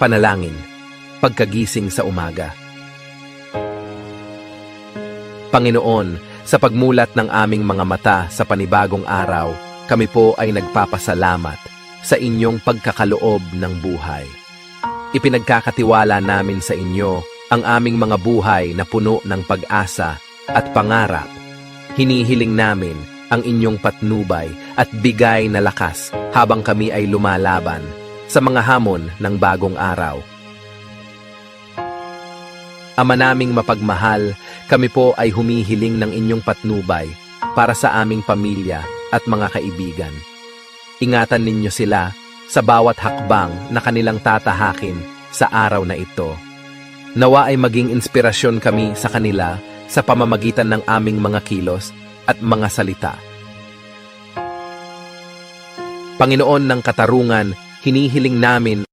Panalangin, pagkagising sa umaga. Panginoon, sa pagmulat ng aming mga mata sa panibagong araw, kami po ay nagpapasalamat sa inyong pagkakaloob ng buhay. Ipinagkakatiwala namin sa inyo ang aming mga buhay na puno ng pag-asa at pangarap. Hinihiling namin ang inyong patnubay at bigay na lakas habang kami ay lumalaban sa mga hamon ng bagong araw. Ama naming mapagmahal, kami po ay humihiling ng inyong patnubay para sa aming pamilya at mga kaibigan. Ingatan ninyo sila sa bawat hakbang na kanilang tatahakin sa araw na ito. Nawa ay maging inspirasyon kami sa kanila sa pamamagitan ng aming mga kilos at mga salita. Panginoon ng katarungan, hinihiling namin